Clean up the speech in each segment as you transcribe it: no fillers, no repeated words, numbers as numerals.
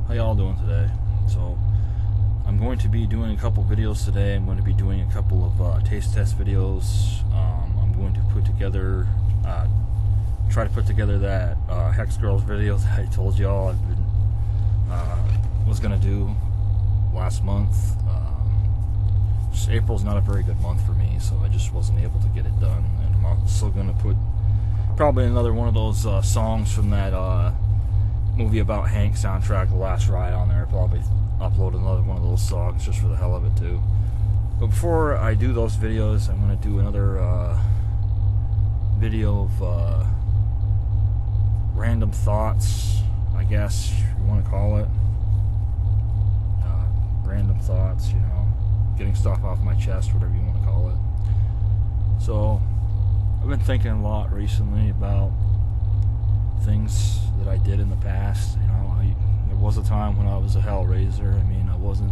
How y'all doing today? So, I'm going to be doing a couple videos today. I'm going to be doing a couple of taste test videos. I'm going to try to put together that Hex Girls video that I told y'all I've been was going to do last month. April's not a very good month for me, so I just wasn't able to get it done. And I'm also going to put probably another one of those songs from that movie about Hank soundtrack, The Last Ride, on there. I'll probably upload another one of those songs just for the hell of it too. But before I do those videos, I'm going to do another video of random thoughts, I guess you want to call it. Random thoughts, you know, getting stuff off my chest, whatever you want to call it. So I've been thinking a lot recently about things that I did in the past. You know, there was a time when I was a hellraiser. I mean, I wasn't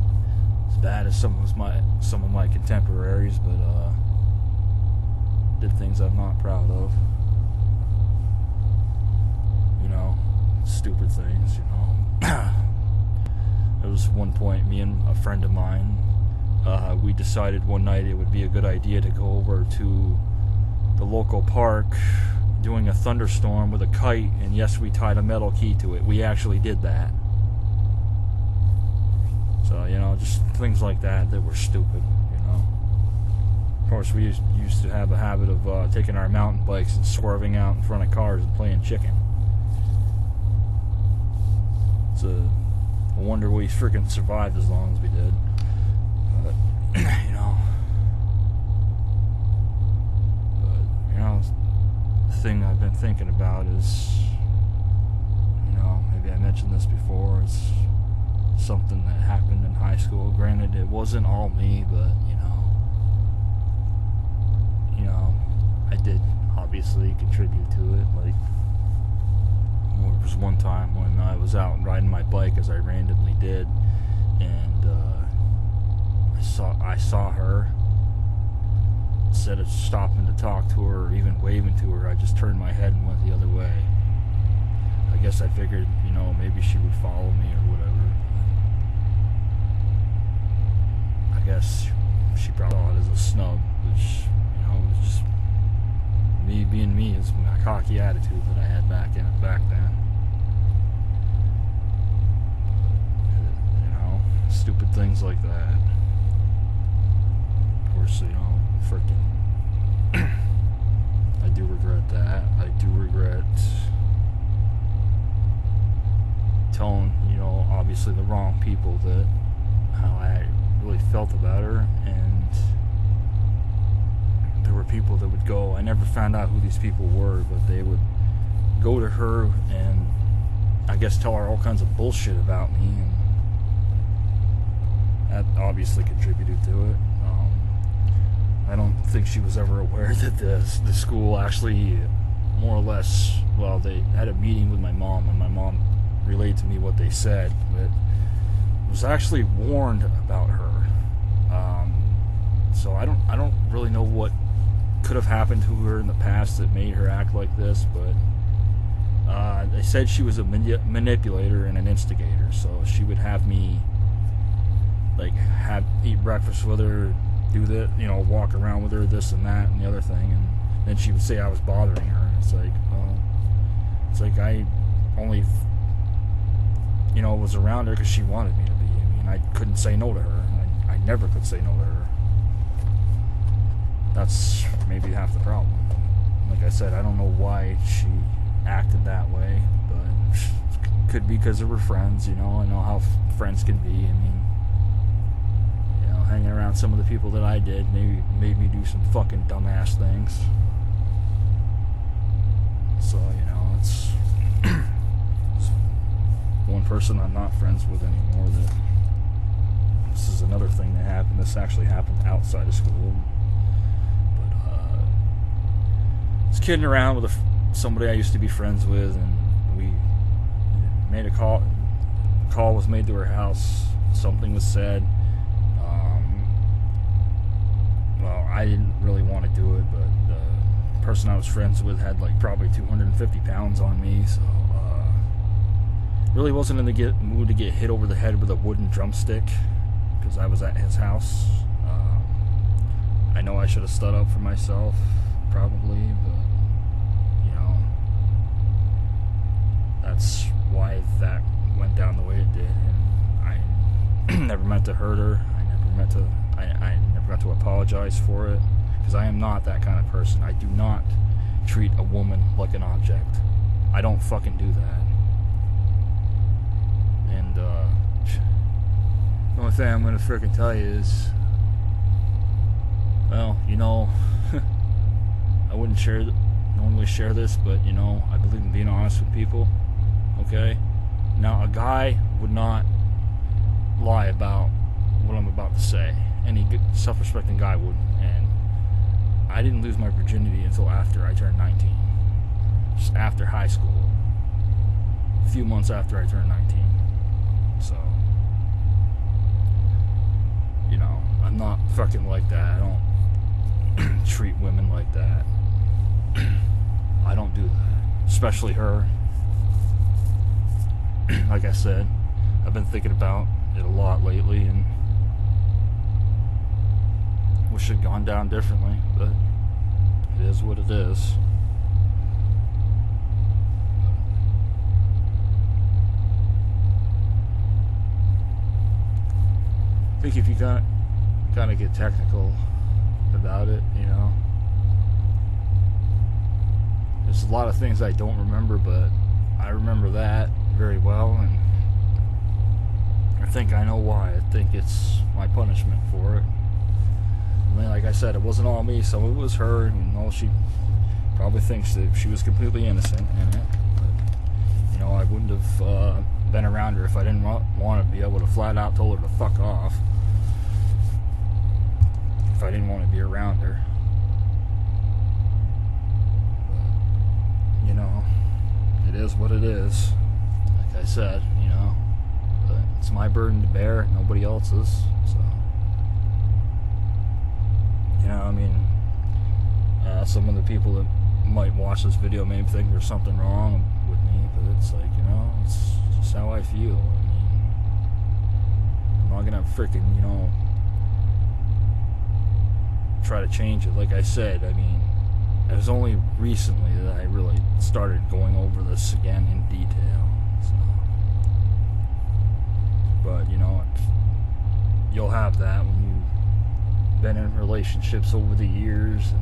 as bad as some of my contemporaries, but did things I'm not proud of. You know, stupid things. You know, there was one point, me and a friend of mine, we decided one night it would be a good idea to go over to the local park doing a thunderstorm with a kite, and yes, we tied a metal key to it. We actually did that. So, you know, just things like that were stupid, you know. Of course, we used to have a habit of taking our mountain bikes and swerving out in front of cars and playing chicken. It's a wonder we freaking survived as long as we did. But, you know. The thing I've been thinking about is, you know, maybe I mentioned this before, it's something that happened in high school. Granted, it wasn't all me, but, you know, I did obviously contribute to it. Like, there was one time when I was out riding my bike, as I randomly did, and I saw her. Instead of stopping to talk to her or even waving to her, I just turned my head and went the other way. I guess I figured, you know, maybe she would follow me or whatever. I guess she probably saw it as a snub, which, you know, was just me being me. It's my cocky attitude that I had back then. You know, stupid things like that. Of course, you know, freaking I do regret that. I do regret telling, you know, obviously the wrong people that how I really felt about her, and there were people that would go, I never found out who these people were, but they would go to her and I guess tell her all kinds of bullshit about me, and that obviously contributed to it. I don't think she was ever aware that the school actually, more or less, well, they had a meeting with my mom, and my mom relayed to me what they said, but was actually warned about her. So I don't really know what could have happened to her in the past that made her act like this, but they said she was a manipulator and an instigator. So she would have me like eat breakfast with her, do that, you know, walk around with her, this and that and the other thing, and then she would say I was bothering her, and it's like, well, it's like I only, you know, was around her because she wanted me to be. I mean, I couldn't say no to her. I never could say no to her. That's maybe half the problem. Like I said, I don't know why she acted that way, but it could be because of her friends, you know. I know how friends can be. I mean, hanging around some of the people that I did maybe made me do some fucking dumbass things. So, you know, it's one person I'm not friends with anymore. That this is another thing that happened. This actually happened outside of school. But I was kidding around with somebody I used to be friends with, and we made a call. A call was made to her house. Something was said. Well, I didn't really want to do it, but the person I was friends with had like probably 250 pounds on me, so Really wasn't in the mood to get hit over the head with a wooden drumstick because I was at his house. I know I should have stood up for myself, probably, but that's why that went down the way it did. And I never meant to hurt her. I never got to apologize for it, because I am not that kind of person. I do not treat a woman like an object. I don't fucking do that. And the only thing I'm gonna freaking tell you is, well, I wouldn't normally share this, but I believe in being honest with people. Okay? Now, a guy would not lie about what I'm about to say. Any good, self-respecting guy wouldn't. And I didn't lose my virginity until after I turned 19. Just after high school. A few months after I turned 19. So, I'm not fucking like that. I don't treat women like that. I don't do that. Especially her. Like I said, I've been thinking about it a lot lately, and wish it had gone down differently, but it is what it is. I think if you kind of get technical about it, there's a lot of things I don't remember, but I remember that very well, and I think I know why. I think it's my punishment for it. And then, like I said, it wasn't all me. Some of it was her, and she probably thinks that she was completely innocent in it. But, I wouldn't have been around her if I didn't want to be able to flat out tell her to fuck off. If I didn't want to be around her. But, it is what it is. Like I said, but it's my burden to bear, nobody else's. So, some of the people that might watch this video may think there's something wrong with me, but it's like, it's just how I feel. I'm not gonna freaking, try to change it. Like I said, it was only recently that I really started going over this again in detail. So, but you'll have that when you've been in relationships over the years and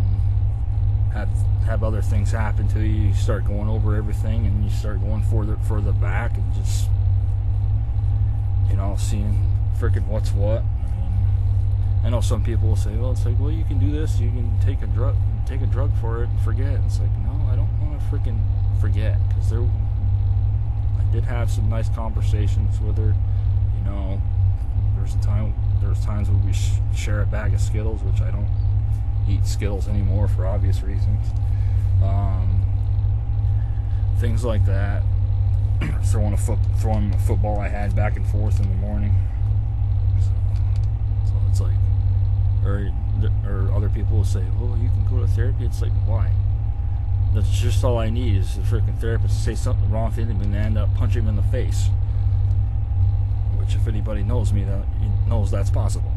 have other things happen to you. You start going over everything, and you start going further back, and just seeing freaking what's what. I know some people will say, well, it's like, well, you can do this, you can take a drug for it and forget. It's like, no, I don't want to freaking forget, because I did have some nice conversations with her. There's times when we share a bag of Skittles, which I don't eat Skittles anymore for obvious reasons. Things like that. Throwing a football I had back and forth in the morning. So it's like, or other people will say, well, you can go to therapy. It's like, why? That's just all I need is a freaking therapist to say something wrong to him and end up punching him in the face. Which, if anybody knows me, knows that's possible.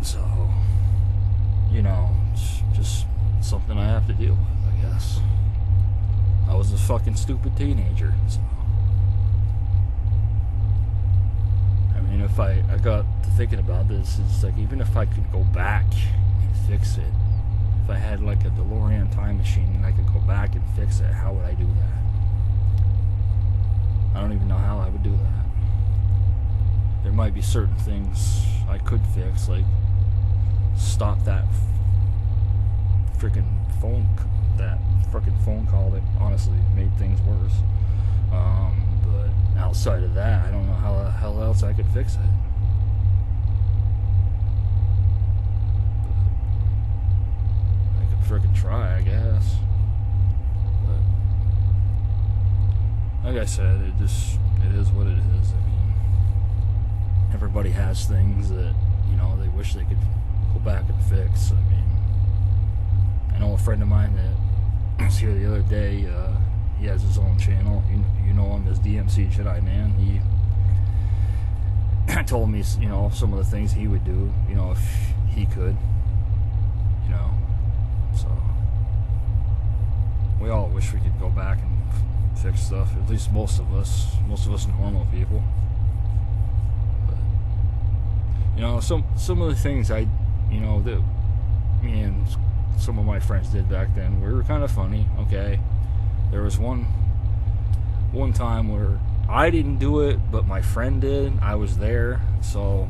So, it's just something I have to deal with, I guess. I was a fucking stupid teenager, so. If I got to thinking about this, it's like, even if I could go back and fix it, if I had like a DeLorean time machine and I could go back and fix it, how would I do that? I don't even know how I would do that. There might be certain things I could fix, like stop that freaking phone call that honestly made things worse. But outside of that, I don't know how the hell else I could fix it. But I could freaking try, I guess. But like I said, it is what it is. Everybody has things that they wish they could go back and fix. I know a friend of mine that was here the other day. He has his own channel. You know him as DMC Jedi Man. He told me, you know, some of the things he would do, you know, if he could, you know. So we all wish we could go back and fix stuff. At least most of us normal people. But, you know, some of the things that me and some of my friends did back then, we were kind of funny. Okay, there was one time where I didn't do it, but my friend did. I was there, so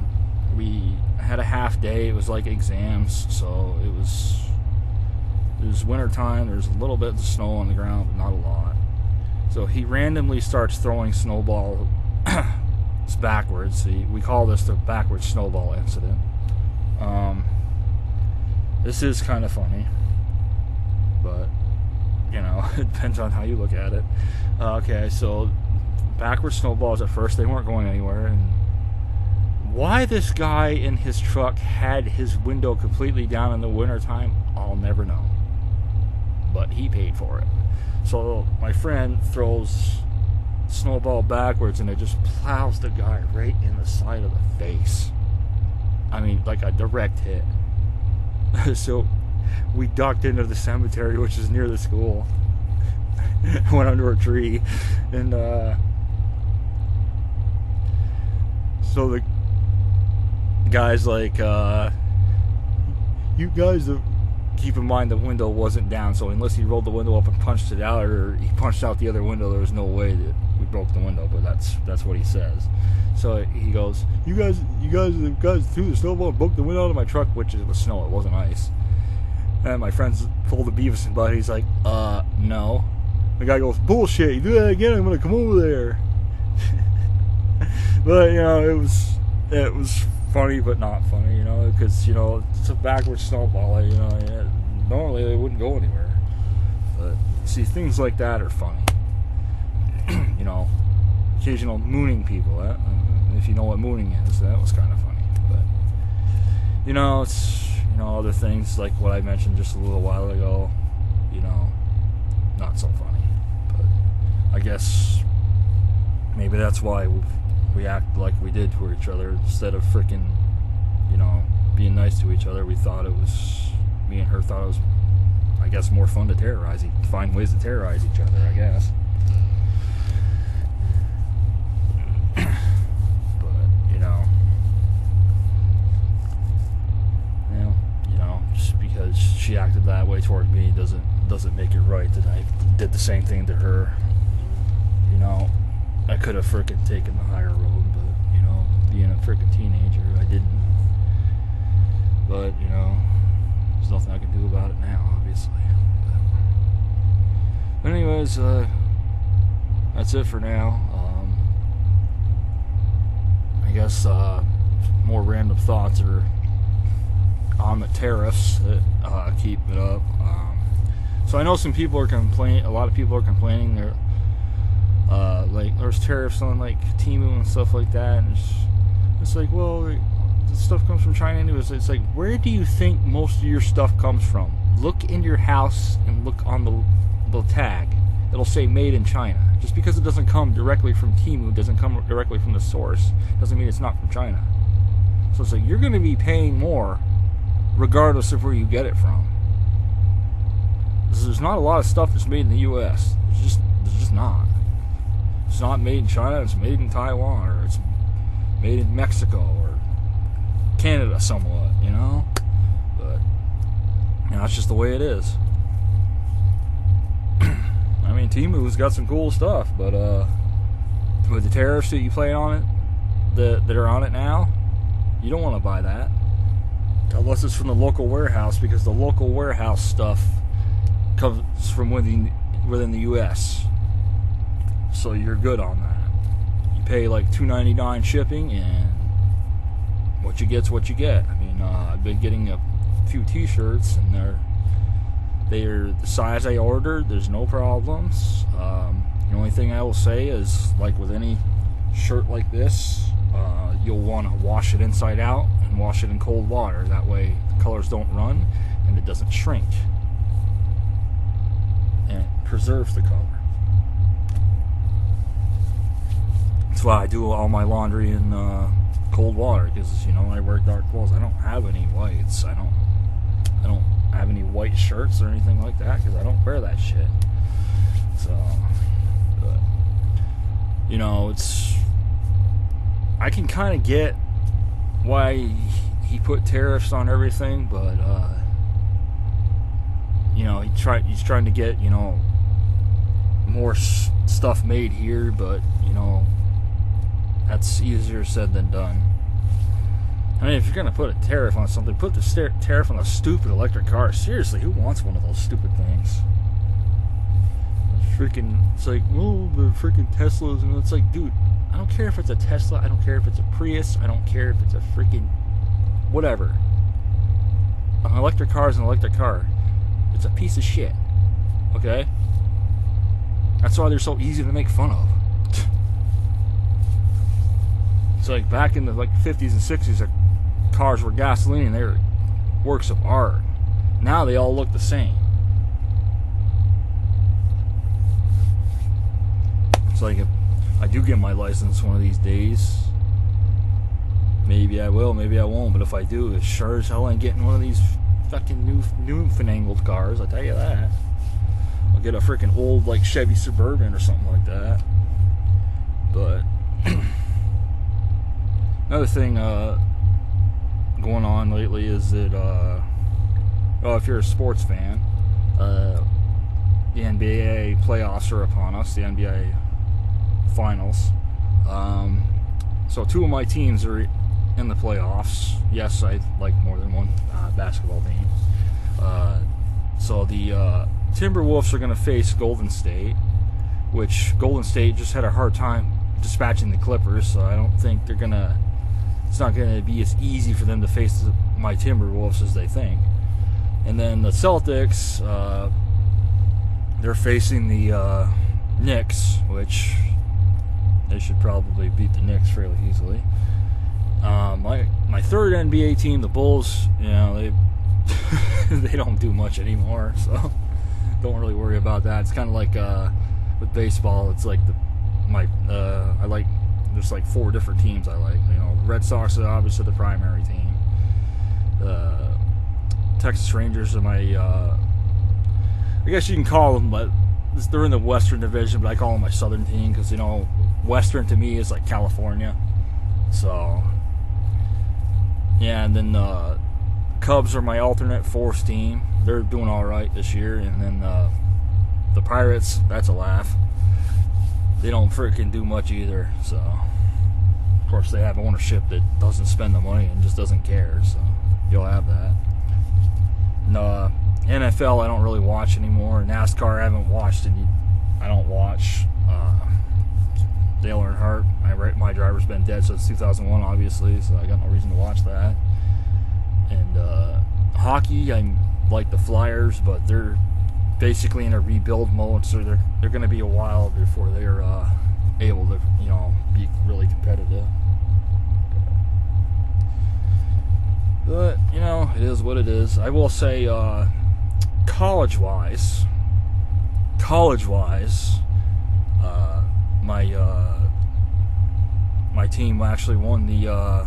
we had a half day. It was like exams, so it was winter time. There's a little bit of snow on the ground, but not a lot. So he randomly starts throwing snowball. It's backwards. We call this the backwards snowball incident. This is kind of funny, but you know, it depends on how you look at it. Okay, so backwards snowballs at first, they weren't going anywhere, and why this guy in his truck had his window completely down in the wintertime, I'll never know. But he paid for it. So my friend throws snowball backwards, and it just plows the guy right in the side of the face. I mean, like a direct hit. So we ducked into the cemetery, which is near the school. Went under a tree, and so the guy's like, you guys keep in mind the window wasn't down, so unless he rolled the window up and punched it out, or he punched out the other window, there was no way that we broke the window. But that's what he says. So he goes, you guys threw the snowball and broke the window out of my truck, which it was snow, it wasn't ice. And my friends pulled the Beavis and Butt. He's like, no. The guy goes, bullshit, you do that again, I'm gonna come over there. But, you know, it was funny, but not funny, you know, because, you know, it's a backwards snowball, you know, normally they wouldn't go anywhere. But, see, things like that are funny. You know, occasional mooning people, if you know what mooning is, that was kind of funny. But, you know, it's, you know, other things like what I mentioned just a little while ago, you know, not so funny. But I guess maybe that's why we act like we did to each other. Instead of freaking, you know, being nice to each other, me and her thought it was, I guess, more fun to find ways to terrorize each other, I guess. But, you know, just because she acted that way toward me doesn't make it right that I did the same thing to her. You know, I could have frickin' taken the higher road, but, you know, being a frickin' teenager, I didn't. But, you know, there's nothing I can do about it now, obviously. But anyways, that's it for now. I guess more random thoughts are on the tariffs that keep it up. So I know some people are complaining. A lot of people are complaining. They're like, there's tariffs on like Temu and stuff like that, and it's like, well, the stuff comes from China anyways. It's like, where do you think most of your stuff comes from? Look in your house and look on the tag. It'll say made in China. Just because it doesn't come directly from Temu, doesn't come directly from the source, doesn't mean it's not from China. So it's like, you're going to be paying more regardless of where you get it from. There's not a lot of stuff that's made in the U.S. There's just not. It's not made in China, it's made in Taiwan, or it's made in Mexico, or Canada somewhat, you know? But, you know, that's just the way it is. I mean, Temu's got some cool stuff, but with the tariffs that you play on it, that are on it now, you don't want to buy that. Unless it's from the local warehouse, because the local warehouse stuff comes from within the U.S. So you're good on that. You pay like $2.99 shipping, and what you get's what you get. I mean, I've been getting a few T-shirts, and they're the size I ordered. There's no problems. The only thing I will say is, like with any shirt like this, you'll want to wash it inside out and wash it in cold water. That way the colors don't run and it doesn't shrink. preserves the color. That's why I do all my laundry in cold water, because I wear dark clothes. I don't have any whites. I don't have any white shirts or anything like that, because I don't wear that shit. So, but, it's, I can kind of get why he put tariffs on everything, but he's trying to get more stuff made here, but that's easier said than done. I mean, if you're gonna put a tariff on something, put the tariff on a stupid electric car. Seriously, who wants one of those stupid things? It's like, oh, the freaking Teslas, and it's like, dude, I don't care if it's a Tesla, I don't care if it's a Prius, I don't care if it's a freaking whatever. An electric car is an electric car. It's a piece of shit. Okay? That's why they're so easy to make fun of. It's like back in the 50s and 60s, cars were gasoline and they were works of art. Now they all look the same. It's like, if I do get my license one of these days, maybe I will, maybe I won't, but if I do, it sure as hell ain't getting one of these fucking new fanangled cars, I'll tell you that. I'll get a freaking old Chevy Suburban or something like that. But another thing going on lately is that if you're a sports fan, the NBA playoffs are upon us, the NBA finals. So two of my teams are in the playoffs. Yes, I like more than one basketball team. So the Timberwolves are going to face Golden State, which Golden State just had a hard time dispatching the Clippers, so I don't think it's not going to be as easy for them to face my Timberwolves as they think. And then the Celtics, they're facing the Knicks, which they should probably beat the Knicks fairly easily. My third NBA team, the Bulls, they they don't do much anymore, so don't really worry about that. It's kind of like with baseball. It's like I like, there's 4 different teams I like. The Red Sox are obviously the primary team. The Texas Rangers are my I guess you can call them, but they're in the Western Division, but I call them my Southern team because Western to me is like California. So yeah, and then Cubs are my alternate 4th team. They're doing all right this year. And then the Pirates, that's a laugh. They don't freaking do much either. So of course they have ownership that doesn't spend the money and just doesn't care. So you'll have that. No, NFL I don't really watch anymore. NASCAR I haven't watched any. I don't watch. Dale Earnhardt, my driver's been dead since 2001, obviously, so I got no reason to watch that. And hockey, I like the Flyers, but they're basically in a rebuild mode, so they're going to be a while before they're able to be really competitive. But it is what it is. I will say, college-wise, my team actually won the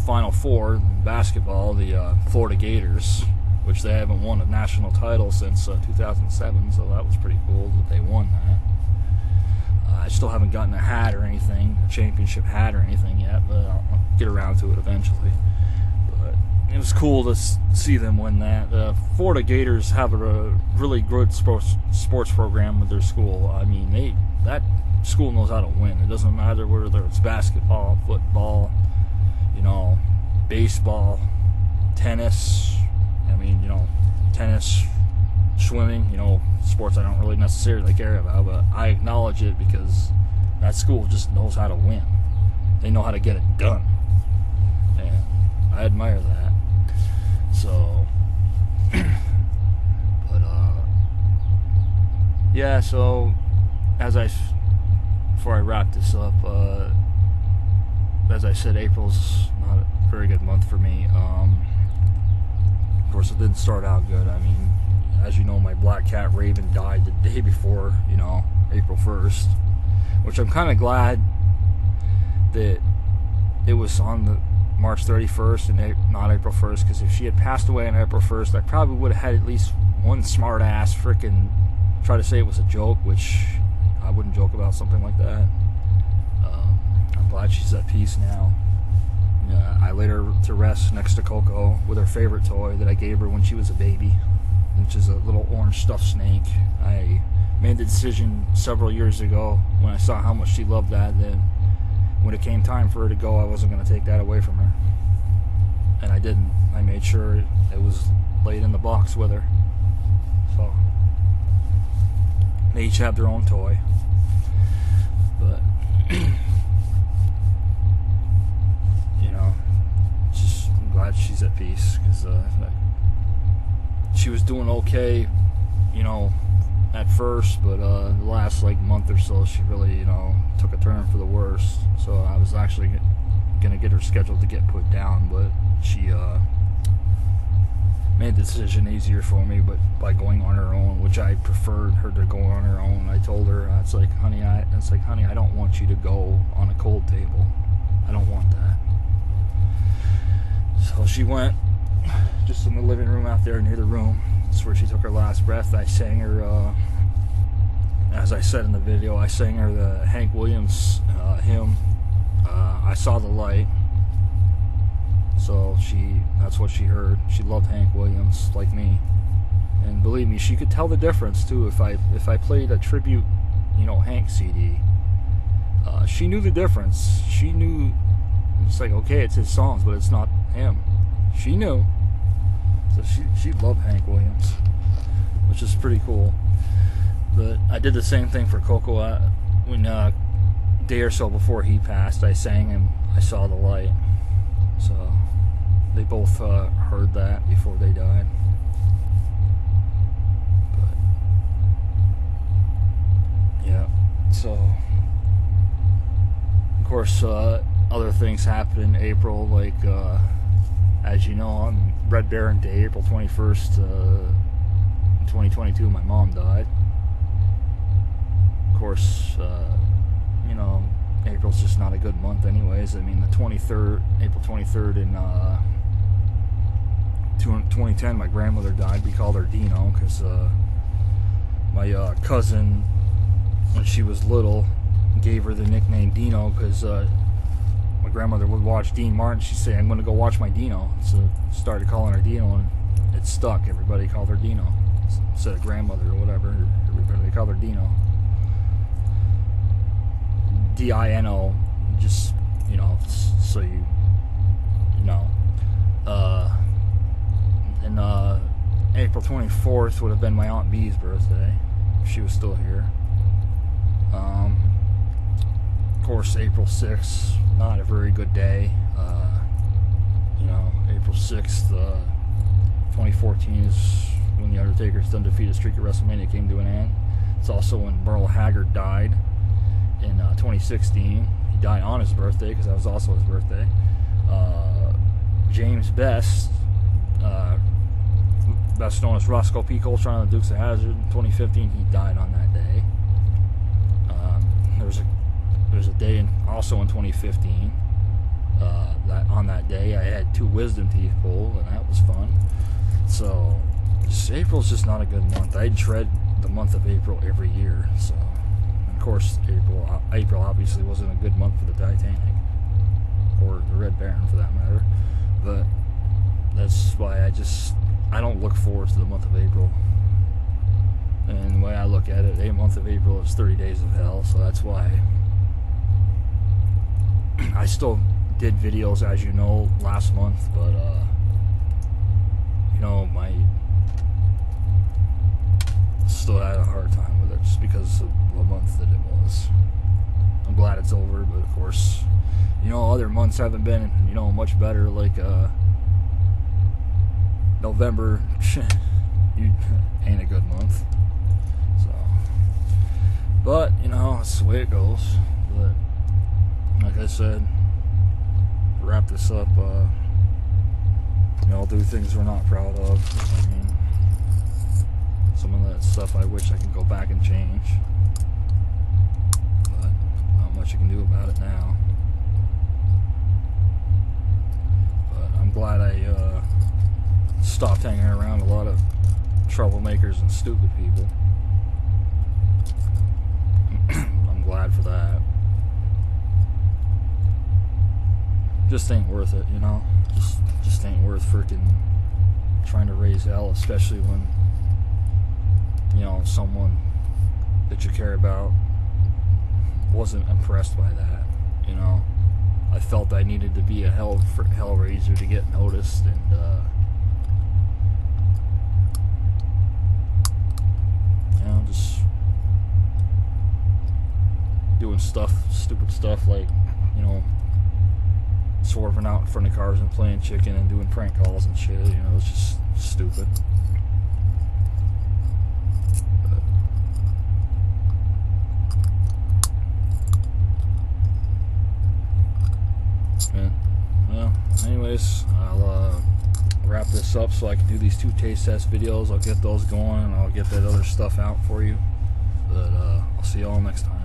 Final Four in basketball, the Florida Gators, which they haven't won a national title since 2007, so that was pretty cool that they won that. I still haven't gotten a hat or anything, a championship hat or anything yet, but I'll get around to it eventually. But it was cool to see them win that. The Florida Gators have a really good sports program with their school. I mean, that school knows how to win. It doesn't matter whether it's basketball, football, baseball, tennis. I mean, tennis, swimming, sports I don't really necessarily care about, but I acknowledge it because that school just knows how to win. They know how to get it done. And I admire that. So, but, yeah, so, before I wrap this up, as I said, April's not a very good month for me. Of course, it didn't start out good. I mean, as you know, my black cat Raven died the day before, you know, April 1st, which I'm kind of glad that it was on the March 31st and not April 1st, because if she had passed away on April 1st, I probably would have had at least one smart ass freaking try to say it was a joke, which I wouldn't joke about something like that. I'm glad she's at peace now. I laid her to rest next to Coco with her favorite toy that I gave her when she was a baby, which is a little orange stuffed snake. I made the decision several years ago when I saw how much she loved that when it came time for her to go, I wasn't going to take that away from her. And I didn't. I made sure it was laid in the box with her. So they each have their own toy. But I'm glad she's at peace, because she was doing okay, you know, at first, but the last like month or so, she really, you know, took a turn for the worse. So I was actually gonna get her scheduled to get put down, but she made the decision easier for me, but by going on her own, which I preferred her to go on her own. I told her, it's like, honey, I don't want you to go on a cold table. I don't want that. So she went just in the living room out there near the room. That's where she took her last breath. I sang her, as I said in the video, I sang her the Hank Williams hymn, I Saw the Light. So that's what she heard. She loved Hank Williams, like me. And believe me, she could tell the difference too if I played a tribute, you know, Hank CD. She knew the difference. She knew. It's like, okay, it's his songs, but it's not him. She knew. So she loved Hank Williams, which is pretty cool. But I did the same thing for Coco. When a day or so before he passed, I sang him I Saw the Light. So they both heard that before they died. But yeah, so of course other things happened in April, like as you know, on Red Baron Day, April 21st, 2022, my mom died. Of course, you know, April's just not a good month anyways. I mean, the 23rd, April 23rd in 2010, my grandmother died. We called her Dino because my cousin, when she was little, gave her the nickname Dino because my grandmother would watch Dean Martin. She'd say, I'm going to go watch my Dino. So started calling her Dino, and it stuck. Everybody called her Dino instead of grandmother or whatever. Everybody called her Dino. D-I-N-O, just, you know, so you know. And April 24th would have been my Aunt Bee's birthday, if she was still here. Of course, April 6th, not a very good day. You know, April 6th, 2014 is when The Undertaker's undefeated streak at WrestleMania came to an end. It's also when Merle Haggard died in 2016. He died on his birthday because that was also his birthday. James Best, best known as Roscoe P. Coltrane on the Dukes of Hazzard, in 2015, he died on that day. There's a day also in 2015 that on that day I had 2 wisdom teeth pulled, and that was fun. So April's just not a good month. I dread the month of April every year. So, and of course, April obviously wasn't a good month for the Titanic or the Red Baron for that matter. But that's why I don't look forward to the month of April. And the way I look at it, a month of April is 30 days of hell. So that's why I still did videos, as you know, last month, but you know, still had a hard time with it just because of the month that it was. I'm glad it's over, but of course, you know, other months haven't been, you know, much better. Like November ain't a good month. So, but you know, it's the way it goes. But like I said, to wrap this up, you know, I'll do things we're not proud of. I mean, some of that stuff I wish I could go back and change. But not much you can do about it now. But I'm glad I stopped hanging around a lot of troublemakers and stupid people. I'm glad for that. Just ain't worth it, you know? Just ain't worth freaking trying to raise hell, especially when, you know, someone that you care about wasn't impressed by that, you know? I felt I needed to be a hellraiser to get noticed, and you know, just doing stupid stuff like, you know, swerving out in front of cars and playing chicken and doing prank calls and shit. You know, it's just stupid. Well, anyways, I'll wrap this up so I can do these 2 taste test videos. I'll get those going and I'll get that other stuff out for you. But I'll see y'all next time.